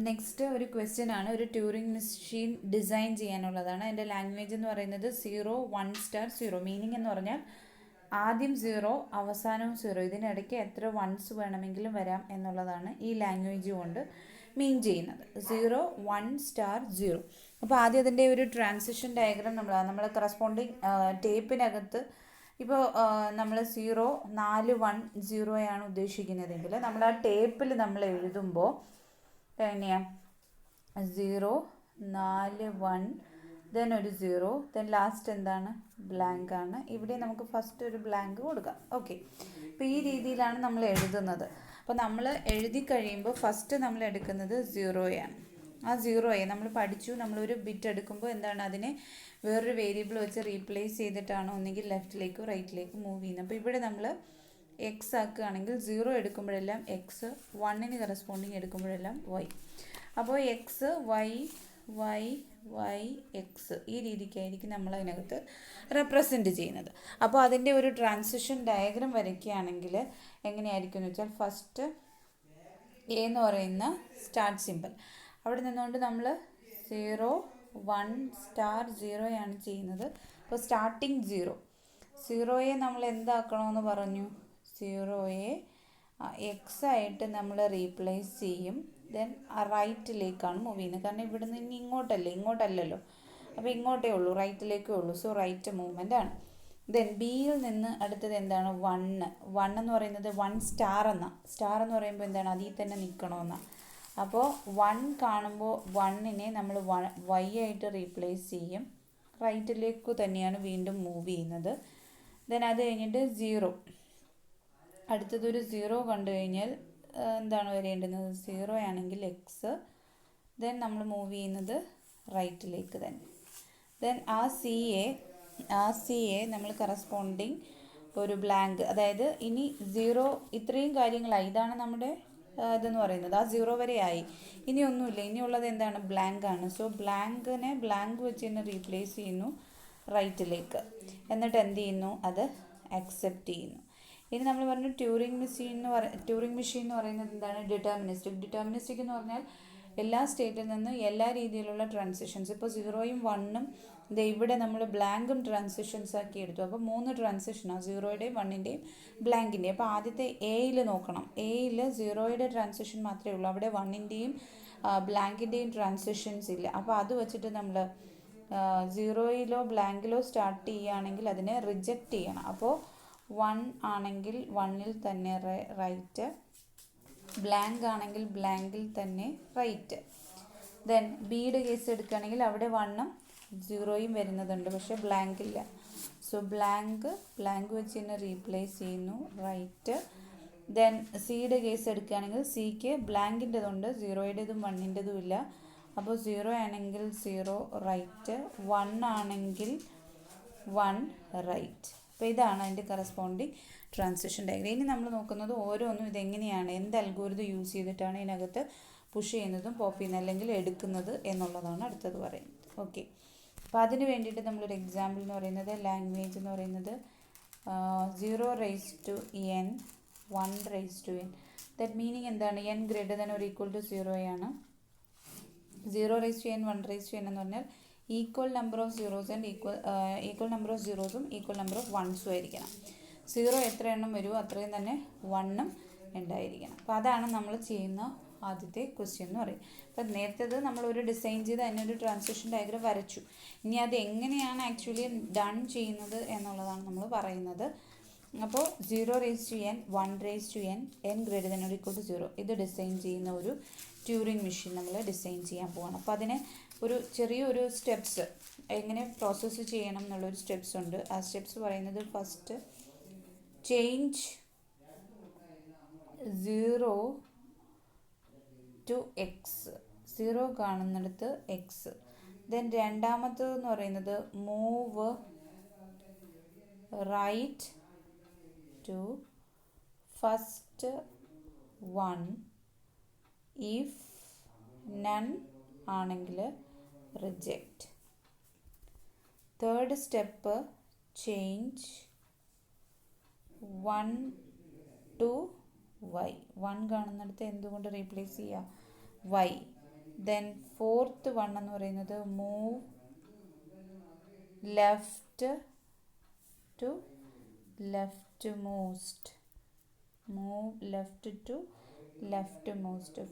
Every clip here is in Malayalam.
നെക്സ്റ്റ് ഒരു ക്വസ്റ്റ്യൻ ആണ്. ഒരു ട്യൂറിംഗ് മെഷീൻ ഡിസൈൻ ചെയ്യാനുള്ളതാണ്. അതിൻ്റെ ലാംഗ്വേജ് എന്ന് പറയുന്നത് 0 1 സ്റ്റാർ 0. മീനിങ് എന്ന് പറഞ്ഞാൽ ആദ്യം 0 അവസാനവും 0, ഇതിനിടയ്ക്ക് എത്ര വൺസ് വേണമെങ്കിലും വരാം എന്നുള്ളതാണ് ഈ ലാംഗ്വേജ് കൊണ്ട് മീൻ ചെയ്യുന്നത്. 0 1 സ്റ്റാർ 0. അപ്പോൾ ആദ്യം അതിൻ്റെ ഒരു ട്രാൻസിഷൻ ഡയഗ്രാം നമ്മൾ കറസ്പോണ്ടിങ് ടേപ്പിനകത്ത് ഇപ്പോൾ നമ്മൾ 0 4 1 0 ആണ് ഉദ്ദേശിക്കുന്നതെങ്കിൽ നമ്മൾ ആ ടേപ്പിൽ നമ്മൾ എഴുതുമ്പോൾ എങ്ങനെയാണ് 0 4 1 ദെൻ ഒരു 0 ദെൻ ലാസ്റ്റ് എന്താണ് ബ്ലാങ്ക് ആണ്. ഇവിടെ നമുക്ക് ഫസ്റ്റ് ഒരു ബ്ലാങ്ക് കൊടുക്കാം. ഓക്കെ, അപ്പോൾ ഈ രീതിയിലാണ് നമ്മൾ എഴുതുന്നത്. അപ്പോൾ നമ്മൾ എഴുതി കഴിയുമ്പോൾ ഫസ്റ്റ് നമ്മൾ എടുക്കുന്നത് 0യാണ്. ആ 0യെ നമ്മൾ പഠിച്ചു. നമ്മളൊരു ബിറ്റ് എടുക്കുമ്പോൾ എന്താണ് അതിനെ വേറൊരു വേരിയബിൾ വെച്ച് റീപ്ലേസ് ചെയ്തിട്ടാണ് ഒന്നെങ്കിൽ ലെഫ്റ്റിലേക്കോ റൈറ്റിലേക്കോ മൂവ് ചെയ്യുന്നത്. അപ്പോൾ ഇവിടെ നമ്മൾ എക്സ് ആക്കുകയാണെങ്കിൽ 0 എടുക്കുമ്പോഴെല്ലാം എക്സ്, 1ന് കറസ്പോണ്ടിങ് എടുക്കുമ്പോഴെല്ലാം വൈ. അപ്പോൾ X Y Y Y X ഈ രീതിക്കായിരിക്കും നമ്മൾ അതിനകത്ത് റെപ്രസെൻറ്റ് ചെയ്യുന്നത്. അപ്പോൾ അതിൻ്റെ ഒരു ട്രാൻസിഷൻ ഡയഗ്രാം വരയ്ക്കുകയാണെങ്കിൽ എങ്ങനെയായിരിക്കും എന്ന് വെച്ചാൽ ഫസ്റ്റ് എ എന്ന് പറയുന്ന സ്റ്റാർട്ട് സിമ്പിൾ അവിടെ നിന്നുകൊണ്ട് നമ്മൾ 0 1 സ്റ്റാർ 0യാണ് ചെയ്യുന്നത്. അപ്പോൾ സ്റ്റാർട്ടിങ് 0യെ നമ്മൾ എന്താക്കണമെന്ന് പറഞ്ഞു? 0യെ എക്സ് ആയിട്ട് നമ്മൾ റീപ്ലേസ് ചെയ്യും. ദെൻ റൈറ്റിലേക്കാണ് മൂവ് ചെയ്യുന്നത്. കാരണം ഇവിടെ നിന്ന് ഇങ്ങോട്ടല്ലല്ലോ. അപ്പോൾ ഇങ്ങോട്ടേ ഉള്ളൂ, റൈറ്റിലേക്കേ ഉള്ളൂ. സോ റൈറ്റ് മൂവ്മെൻ്റ് ആണ്. ദെൻ ബിയിൽ നിന്ന് അടുത്തത് എന്താണ്? 1 എന്ന് പറയുന്നത് 1 സ്റ്റാർ എന്ന് പറയുമ്പോൾ എന്താണ്? അതിൽ തന്നെ നിൽക്കണമെന്നാണ്. അപ്പോൾ 1 കാണുമ്പോൾ 1നെ നമ്മൾ വൈ ആയിട്ട് റീപ്ലേസ് ചെയ്യും. റൈറ്റിലേക്ക് തന്നെയാണ് വീണ്ടും മൂവ് ചെയ്യുന്നത്. ദെൻ അത് കഴിഞ്ഞിട്ട് 0, അടുത്തതൊരു 0 കണ്ടു കഴിഞ്ഞാൽ എന്താണ് വരേണ്ടുന്നത്? 0 ആണെങ്കിൽ എക്സ്, ദെൻ നമ്മൾ മൂവ് ചെയ്യുന്നത് റൈറ്റിലേക്ക് തന്നെ. ദെൻ ആ സിയെ നമ്മൾ കറസ്പോണ്ടിങ് ഒരു ബ്ലാങ്ക്, അതായത് ഇനി 0 ഇത്രയും കാര്യങ്ങളായി. ഇതാണ് നമ്മുടെ ഇതെന്ന് പറയുന്നത്. ആ 0 വരെ ആയി. ഇനി ഒന്നുമില്ല. ഇനിയുള്ളത് എന്താണ്? ബ്ലാങ്ക് ആണ്. സോ ബ്ലാങ്ക് വെച്ച് തന്നെ റീപ്ലേസ് ചെയ്യുന്നു റൈറ്റിലേക്ക്. എന്നിട്ട് എന്ത് ചെയ്യുന്നു? അത് അക്സെപ്റ്റ് ചെയ്യുന്നു. ഇനി നമ്മൾ പറഞ്ഞു ട്യൂറിംഗ് മെഷീൻ എന്ന് പറയുന്നത് എന്താണ്? ഡിറ്റർമിനിസ്റ്റിക് എന്ന് പറഞ്ഞാൽ എല്ലാ സ്റ്റേറ്റിൽ നിന്നും എല്ലാ രീതിയിലുള്ള ട്രാൻസിഷൻസ്. ഇപ്പോൾ 0യും 1ഉം ഇവിടെ നമ്മൾ ബ്ലാങ്കും ട്രാൻസിഷൻസ് ആക്കി എടുത്തു. അപ്പോൾ 3 ട്രാൻസിഷനാണ്, 0യുടെയും 1ൻ്റെയും ബ്ലാങ്കിൻ്റെയും. അപ്പോൾ ആദ്യത്തെ എയിൽ നോക്കണം. എയിൽ 0യുടെ ട്രാൻസിഷൻ മാത്രമേ ഉള്ളൂ. അവിടെ 1ൻ്റെയും ബ്ലാങ്കിൻ്റെയും ട്രാൻസിഷൻസ് ഇല്ല. അപ്പോൾ അത് വെച്ചിട്ട് നമ്മൾ 0യിലോ ബ്ലാങ്കിലോ സ്റ്റാർട്ട് ചെയ്യുകയാണെങ്കിൽ അതിനെ റിജക്റ്റ് ചെയ്യണം. അപ്പോൾ 1 ആണെങ്കിൽ 1ൽ തന്നെ റൈറ്റ്, ബ്ലാങ്ക് ആണെങ്കിൽ ബ്ലാങ്കിൽ തന്നെ റൈറ്റ്. ദെൻ ബിയുടെ കേസ് എടുക്കുകയാണെങ്കിൽ അവിടെ 1ഉം 0യും വരുന്നതുണ്ട്, പക്ഷേ ബ്ലാങ്ക് ഇല്ല. സോ ബ്ലാങ്ക് വെച്ച് തന്നെ റീപ്ലേസ് ചെയ്യുന്നു റൈറ്റ്. ദെൻ സിയുടെ കേസ് എടുക്കുകയാണെങ്കിൽ സിക്ക് ബ്ലാങ്കിൻ്റെതുണ്ട്, 0യുടേതും 1ൻ്റെതും ഇല്ല. അപ്പോൾ 0 ആണെങ്കിൽ 0 റൈറ്റ്, 1 ആണെങ്കിൽ 1 റൈറ്റ്. അപ്പോൾ ഇതാണ് അതിൻ്റെ കറസ്പോണ്ടിങ് ട്രാൻസിഷൻ ഡയഗ്രാം. ഇനി നമ്മൾ നോക്കുന്നത് ഓരോന്നും ഇതെങ്ങനെയാണ്, എന്ത് അൽഗോരിതം യൂസ് ചെയ്തിട്ടാണ് ഇതിനകത്ത് പുഷ് ചെയ്യുന്നതും പോപ്പ് ചെയ്യുന്നത് അല്ലെങ്കിൽ എടുക്കുന്നത് എന്നുള്ളതാണ് അടുത്തത് പറയുന്നത്. ഓക്കെ, അപ്പോൾ അതിന് വേണ്ടിയിട്ട് നമ്മളൊരു എക്സാമ്പിൾ എന്ന് പറയുന്നത് ലാംഗ്വേജ് എന്ന് പറയുന്നത് 0 raise to n 1 raise to n. That meaning എന്താണ്? n greater than or equal to 0 ആണ്. 0 raise to n 1 raise to n എന്ന് പറഞ്ഞാൽ equal number of zeros and equal number of സീറോസും ഈക്വൽ നമ്പർ ഓഫ് വൺസും ആയിരിക്കണം. 0 എത്ര എണ്ണം വരുമോ അത്രയും തന്നെ 1ഉം ഉണ്ടായിരിക്കണം. അപ്പോൾ അതാണ് നമ്മൾ ചെയ്യുന്ന ആദ്യത്തെ ക്വസ്റ്റ്യൻ എന്ന് പറയും. അപ്പം നേരത്തേത് നമ്മളൊരു ഡിസൈൻ ചെയ്ത് അതിനൊരു ട്രാൻസിഷൻ ഡയഗ്രാം വരച്ചു. ഇനി അത് എങ്ങനെയാണ് ആക്ച്വലി ഡൺ ചെയ്യുന്നത് എന്നുള്ളതാണ് നമ്മൾ പറയുന്നത്. അപ്പോൾ 0 raise to n 1 raise to n greater than or equal to 0 ഇത് ഡിസൈൻ ചെയ്യുന്ന ഒരു ട്യൂറിംഗ് മെഷീൻ നമ്മൾ ഡിസൈൻ ചെയ്യാൻ പോവാണ്. അപ്പോൾ അതിന് ഒരു ചെറിയൊരു സ്റ്റെപ്സ് എങ്ങനെ പ്രോസസ്സ് ചെയ്യണം എന്നുള്ളൊരു സ്റ്റെപ്സ് ഉണ്ട്. ആ സ്റ്റെപ്സ് പറയുന്നത് ഫസ്റ്റ് ചേഞ്ച് 0 ടു എക്സ്, 0 കാണുന്നിടത്ത് എക്സ്. ദെൻ രണ്ടാമത്തേതെന്ന് പറയുന്നത് move right to first 1 if none ആണെങ്കിൽ reject. Third step change 1 to Y. 1 കാണുന്നിടത്ത് എന്തുകൊണ്ട് റീപ്ലേസ് ചെയ്യുക? വൈ. ദെൻ ഫോർത്ത് വൺ എന്ന് പറയുന്നത് move left to left most. Move left to left most.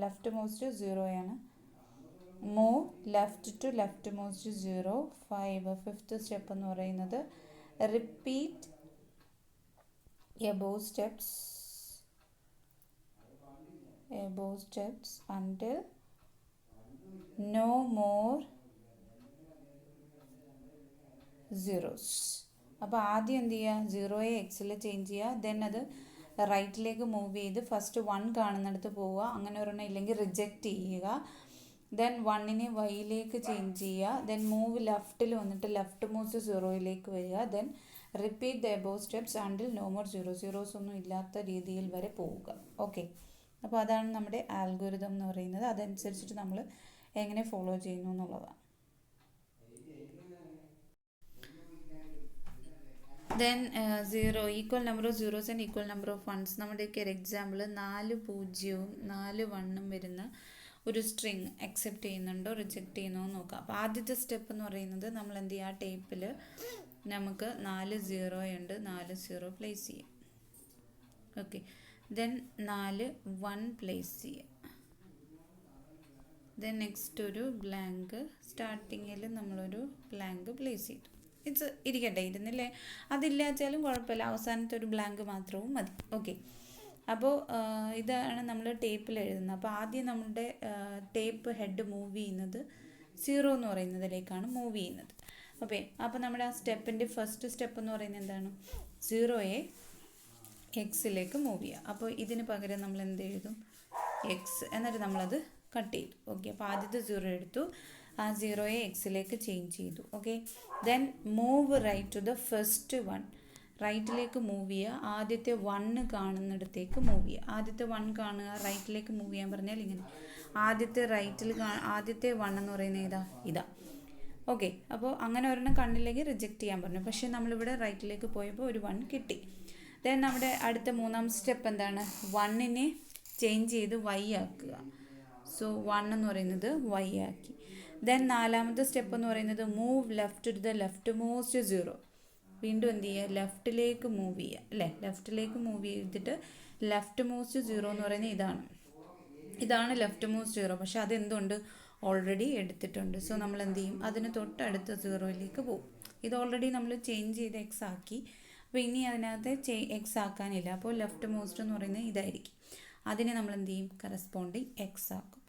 Left most 0 ആണ്. Move left to left most 0. 5. Fifth step എന്ന് പറയുന്നത് repeat above steps until no more zeros. അപ്പോൾ ആദ്യം എന്ത് ചെയ്യുക, 0യെ എക്സിൽ ചേഞ്ച് ചെയ്യുക. ദെൻ അത് റൈറ്റിലേക്ക് മൂവ് ചെയ്ത് ഫസ്റ്റ് 1 കാണുന്നിടത്ത് പോവുക. അങ്ങനെ ഒരെണ്ണം ഇല്ലെങ്കിൽ റിജക്റ്റ് ചെയ്യുക. ദെൻ 1നെ വൈയിലേക്ക് ചേഞ്ച് ചെയ്യുക. ദെൻ മൂവ് ലെഫ്റ്റിൽ വന്നിട്ട് ലെഫ്റ്റ് മോസ്റ്റ് 0യിലേക്ക് വരിക. Then repeat the above steps until no more zeros ഒന്നും ഇല്ലാത്ത രീതിയിൽ വരെ പോവുക. ഓക്കെ, അപ്പോൾ അതാണ് നമ്മുടെ ആൽഗോരിതം എന്ന് പറയുന്നത്. അതനുസരിച്ചിട്ട് നമ്മൾ എങ്ങനെ ഫോളോ ചെയ്യുന്നു എന്നുള്ളതാണ്. Then 0 equal number of zeros and equal number of ones. നമ്മുടെയൊക്കെ ഒരു എക്സാമ്പിൾ 4 0 4 1 വരുന്ന ഒരു സ്ട്രിങ് അക്സെപ്റ്റ് ചെയ്യുന്നുണ്ടോ റിജക്റ്റ് ചെയ്യുന്നോ എന്ന് നോക്കാം. അപ്പോൾ ആദ്യത്തെ സ്റ്റെപ്പ് എന്ന് പറയുന്നത് നമ്മൾ എന്ത് ചെയ്യുക, ആ ടേപ്പിൽ നമുക്ക് 4 0 ഉണ്ട്, 4 0 പ്ലേസ് ചെയ്യാം. ഓക്കെ, ദെൻ 4 1 പ്ലേസ് ചെയ്യാം. ദെൻ നെക്സ്റ്റ് ഒരു ബ്ലാങ്ക്, സ്റ്റാർട്ടിങ്ങിൽ നമ്മളൊരു ബ്ലാങ്ക് പ്ലേസ് ചെയ്തു. ഇരിക്കട്ടെ, ഇരുന്നില്ലേ, അതില്ലാച്ചാലും കുഴപ്പമില്ല, അവസാനത്തെ ഒരു ബ്ലാങ്ക് മാത്രവും മതി. ഓക്കെ, അപ്പോൾ ഇതാണ് നമ്മൾ ടേപ്പിൽ എഴുതുന്നത്. അപ്പോൾ ആദ്യം നമ്മുടെ ടേപ്പ് ഹെഡ് മൂവ് ചെയ്യുന്നത് 0 എന്ന് പറയുന്നതിലേക്കാണ് മൂവ് ചെയ്യുന്നത്. ഓക്കെ, അപ്പോൾ നമ്മുടെ ആ സ്റ്റെപ്പിൻ്റെ ഫസ്റ്റ് സ്റ്റെപ്പ് എന്ന് പറയുന്നത് എന്താണ്, 0യെ എക്സിലേക്ക് മൂവ് ചെയ്യുക. അപ്പോൾ ഇതിന് പകരം നമ്മൾ എന്ത് എഴുതും, എക്സ്, എന്നിട്ട് നമ്മളത് കട്ട് ചെയ്തു. ഓക്കെ, അപ്പോൾ ആദ്യത്തെ 0 എടുത്തു, ആ 0യെ എക്സിലേക്ക് ചേഞ്ച് ചെയ്തു. Okay, then move right to the first one. റൈറ്റിലേക്ക് മൂവ് ചെയ്യുക, ആദ്യത്തെ 1 കാണുന്നിടത്തേക്ക് മൂവ് ചെയ്യുക. ആദ്യത്തെ 1 കാണുക, റൈറ്റിലേക്ക് മൂവ് ചെയ്യാൻ പറഞ്ഞാൽ ഇങ്ങനെ ആദ്യത്തെ ആദ്യത്തെ 1 എന്ന് പറയുന്നത് ഇതാ. ഓക്കെ, അപ്പോൾ അങ്ങനെ ഒരെണ്ണം കണ്ടില്ലെങ്കിൽ റിജക്റ്റ് ചെയ്യാൻ പറഞ്ഞു. പക്ഷേ നമ്മളിവിടെ റൈറ്റിലേക്ക് പോയപ്പോൾ ഒരു 1 കിട്ടി. ദെൻ നമ്മുടെ അടുത്ത മൂന്നാം സ്റ്റെപ്പ് എന്താണ്, 1നെ ചേഞ്ച് ചെയ്ത് y ആക്കുക. സോ 1 എന്ന് പറയുന്നത് y ആക്കി. ദെൻ നാലാമത്തെ സ്റ്റെപ്പ് എന്ന് പറയുന്നത് move left to the left most 0. വീണ്ടും എന്ത് ചെയ്യുക, ലെഫ്റ്റിലേക്ക് മൂവ് ചെയ്യുക, അല്ലേ, ലെഫ്റ്റിലേക്ക് മൂവ് ചെയ്തിട്ട് ലെഫ്റ്റ് മോസ്റ്റ് 0 എന്ന് പറയുന്നത് ഇതാണ് ലെഫ്റ്റ് മോസ്റ്റ് 0. പക്ഷെ അതെന്തുണ്ട്, ഓൾറെഡി എടുത്തിട്ടുണ്ട്. സോ നമ്മൾ എന്ത് ചെയ്യും, അതിന് തൊട്ടടുത്ത 0യിലേക്ക് പോകും. ഇത് ഓൾറെഡി നമ്മൾ ചേഞ്ച് ചെയ്ത് എക്സ് ആക്കി. അപ്പോൾ ഇനി അതിനകത്ത് എക്സ് ആക്കാനില്ല. അപ്പോൾ ലെഫ്റ്റ് മോസ്റ്റ് എന്ന് പറയുന്നത് ഇതായിരിക്കും. അതിനെ നമ്മൾ എന്ത് ചെയ്യും, കറസ്പോണ്ടിങ് എക്സ് ആക്കും.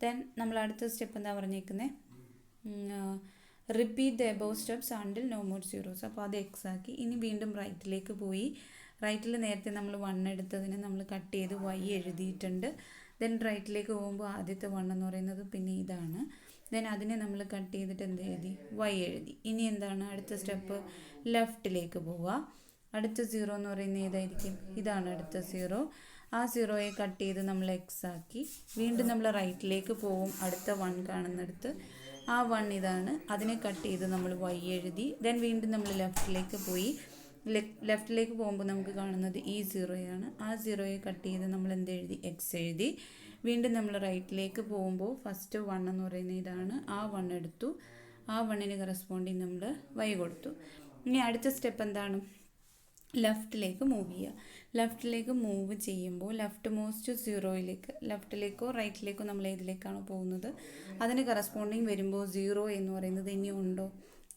ദെൻ നമ്മൾ അടുത്ത സ്റ്റെപ്പ് എന്താ പറഞ്ഞേക്കുന്നത്, repeat the above steps until no more zeros. അപ്പോൾ അത് എക്സ് ആക്കി. ഇനി വീണ്ടും റൈറ്റിലേക്ക് പോയി. റൈറ്റിൽ നേരത്തെ നമ്മൾ 1 എടുത്തതിനെ നമ്മൾ കട്ട് ചെയ്ത് y എഴുതിയിട്ടുണ്ട്. ദെൻ റൈറ്റിലേക്ക് പോകുമ്പോൾ ആദ്യത്തെ 1 എന്ന് പറയുന്നത് പിന്നെ ഇതാണ്. ദെൻ അതിനെ നമ്മൾ കട്ട് ചെയ്തിട്ട് എന്ത് എഴുതി, y എഴുതി. ഇനി എന്താണ് അടുത്ത സ്റ്റെപ്പ്, ലെഫ്റ്റിലേക്ക് പോവുക. അടുത്ത 0 എന്ന് പറയുന്നത് ഏതായിരിക്കും, ഇതാണ് അടുത്ത 0. ആ 0യെ കട്ട് ചെയ്ത് നമ്മൾ എക്സ് ആക്കി. വീണ്ടും നമ്മൾ റൈറ്റിലേക്ക് പോവും, അടുത്ത 1 കാണുന്നിടത്ത് ആ 1 ഇതാണ്, അതിനെ കട്ട് ചെയ്ത് നമ്മൾ y എഴുതി. ദെൻ വീണ്ടും നമ്മൾ ലെഫ്റ്റിലേക്ക് പോയി. ലെഫ്റ്റിലേക്ക് പോകുമ്പോൾ നമുക്ക് കാണുന്നത് ഈ 0യാണ്. ആ 0യെ കട്ട് ചെയ്ത് നമ്മൾ എന്ത് എഴുതി, എക്സ് എഴുതി. വീണ്ടും നമ്മൾ റൈറ്റിലേക്ക് പോകുമ്പോൾ ഫസ്റ്റ് 1 എന്ന് പറയുന്നത് ഇതാണ്, ആ 1 എടുത്തു. ആ 1ന് കറസ്പോണ്ടിങ് നമ്മൾ y കൊടുത്തു. ഇനി അടുത്ത സ്റ്റെപ്പ് എന്താണ്, ലെഫ്റ്റിലേക്ക് മൂവ് ചെയ്യുക. ലെഫ്റ്റിലേക്ക് മൂവ് ചെയ്യുമ്പോൾ ലെഫ്റ്റ് മോസ്റ്റ് 0യിലേക്ക്, ലെഫ്റ്റിലേക്കോ റൈറ്റിലേക്കോ നമ്മൾ ഏതിലേക്കാണോ പോകുന്നത് അതിന് കറസ്പോണ്ടിങ് വരുമ്പോൾ 0 എന്ന് പറയുന്നത് ഇനി ഉണ്ടോ,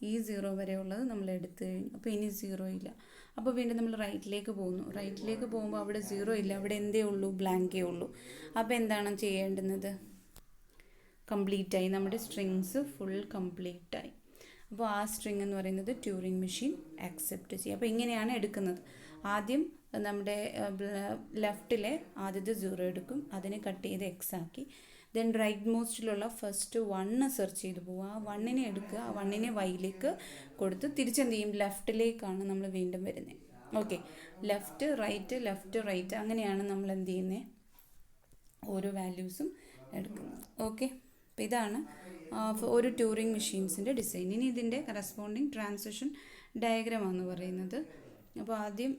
ഈ 0 വരെ ഉള്ളത് നമ്മൾ എടുത്തു കഴിഞ്ഞു. അപ്പോൾ ഇനി 0 ഇല്ല. അപ്പോൾ വീണ്ടും നമ്മൾ റൈറ്റിലേക്ക് പോകുന്നു. റൈറ്റിലേക്ക് പോകുമ്പോൾ അവിടെ 0 ഇല്ല, അവിടെ എന്തേ ഉള്ളൂ, ബ്ലാങ്കേ ഉള്ളൂ. അപ്പോൾ എന്താണ് ചെയ്യേണ്ടുന്നത്, കംപ്ലീറ്റായി, നമ്മുടെ സ്ട്രിങ്സ് ഫുൾ കംപ്ലീറ്റായി. അപ്പോൾ ആ സ്ട്രിങ് എന്ന് പറയുന്നത് ട്യൂറിംഗ് മെഷീൻ ആക്സെപ്റ്റ് ചെയ്യും. അപ്പോൾ ഇങ്ങനെയാണ് എടുക്കുന്നത്. ആദ്യം നമ്മുടെ ലെഫ്റ്റിലെ ആദ്യത്തെ 0 എടുക്കും, അതിനെ കട്ട് ചെയ്ത് എക്സ് ആക്കി. ദെൻ റൈറ്റ് മോസ്റ്റിലുള്ള ഫസ്റ്റ് 1 സെർച്ച് ചെയ്ത് പോവുക. ആ 1നെ എടുക്കുക, ആ 1നെ വൈയിലേക്ക് കൊടുത്ത് തിരിച്ചെന്ത് ചെയ്യും, ലെഫ്റ്റിലേക്കാണ് നമ്മൾ വീണ്ടും വരുന്നത്. ഓക്കെ, ലെഫ്റ്റ് റൈറ്റ് അങ്ങനെയാണ് നമ്മൾ എന്ത് ചെയ്യുന്നത്, ഓരോ വാല്യൂസും എടുക്കുന്നത്. ഓക്കെ, അപ്പോൾ ഇതാണ് ഒരു ട്യൂറിംഗ് മെഷീൻസിൻ്റെ ഡിസൈൻ. ഇനി ഇതിൻ്റെ കറസ്പോണ്ടിങ് ട്രാൻസിഷൻ ഡയഗ്രമാണ് പറയുന്നത്. അപ്പോൾ ആദ്യം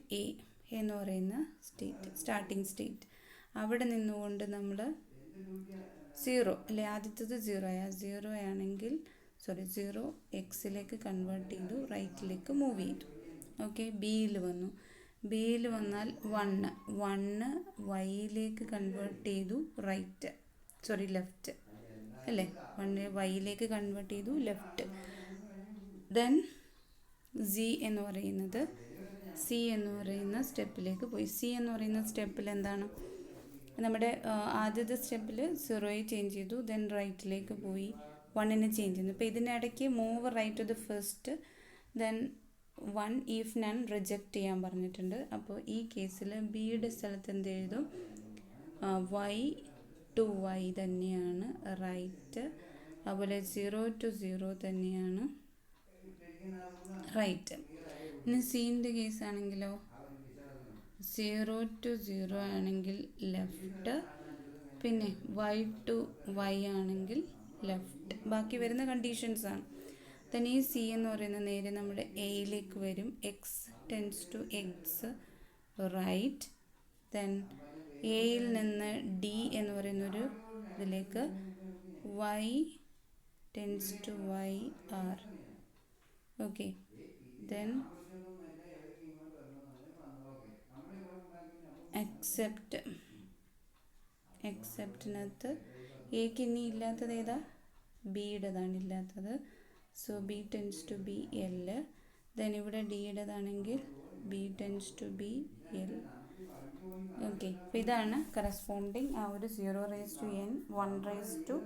എന്ന് പറയുന്ന സ്റ്റേറ്റ്, സ്റ്റാർട്ടിംഗ് സ്റ്റേറ്റ്, അവിടെ നിന്നുകൊണ്ട് നമ്മൾ സീറോ അല്ലേ, ആദ്യത്തേത് സീറോ ആണെങ്കിൽ സീറോ എക്സിലേക്ക് കൺവേർട്ട് ചെയ്തു, റൈറ്റിലേക്ക് മൂവ് ചെയ്തു. ഓക്കെ, ബിയിൽ വന്നാൽ വണ്ണ് വൈയിലേക്ക് കൺവേർട്ട് ചെയ്തു, ലെഫ്റ്റ് അല്ലേ, വണ്ണ് വൈയിലേക്ക് കൺവേർട്ട് ചെയ്തു, ലെഫ്റ്റ്. ദെൻ സി എന്ന് പറയുന്ന സ്റ്റെപ്പിലേക്ക് പോയി. സി എന്ന് പറയുന്ന സ്റ്റെപ്പിൽ എന്താണ്, നമ്മുടെ ആദ്യത്തെ സ്റ്റെപ്പിൽ സീറോയെ ചേഞ്ച് ചെയ്തു, ദെൻ റൈറ്റിലേക്ക് പോയി, വണ്ണിനെ ചേഞ്ച് ചെയ്യുന്നു. അപ്പോൾ ഇതിനിടയ്ക്ക് move right to the first, then one if none reject ചെയ്യാൻ പറഞ്ഞിട്ടുണ്ട്. അപ്പോൾ ഈ കേസിൽ ബിയുടെ സ്ഥലത്ത് എന്ത് എഴുതും, വൈ ടു വൈ തന്നെയാണ് റൈറ്റ്, അതുപോലെ 0 to 0 തന്നെയാണ് റൈറ്റ്. ഇനി സീൻ്റെ കേസ് ആണെങ്കിലോ 0 to 0 ആണെങ്കിൽ ലെഫ്റ്റ്, പിന്നെ വൈ ടു വൈ ആണെങ്കിൽ ലെഫ്റ്റ്. ബാക്കി വരുന്ന കണ്ടീഷൻസാണ്. ദെൻ ഈ സി എന്ന് പറയുന്ന നേരെ നമ്മുടെ എയിലേക്ക് വരും, X tends to X right. Then എയിൽ നിന്ന് ഡി എന്ന് പറയുന്നൊരു ഇതിലേക്ക് Y tends to Y R. Okay, then എക്സെപ്റ്റിനകത്ത് എക്ക് ഇനി ഇല്ലാത്തത് ഏതാ, ബിയുടേതാണ് ഇല്ലാത്തത്. So B tends to B L. Then ഇവിടെ ഡിയുടേതാണെങ്കിൽ B tends to B L. Okay, അപ്പോൾ ഇതാണ് കറസ്പോണ്ടിങ് ആ ഒരു 0 1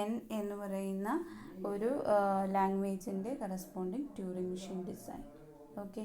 n എന്ന് പറയുന്ന ഒരു ലാംഗ്വേജിൻ്റെ corresponding Turing machine design. Okay.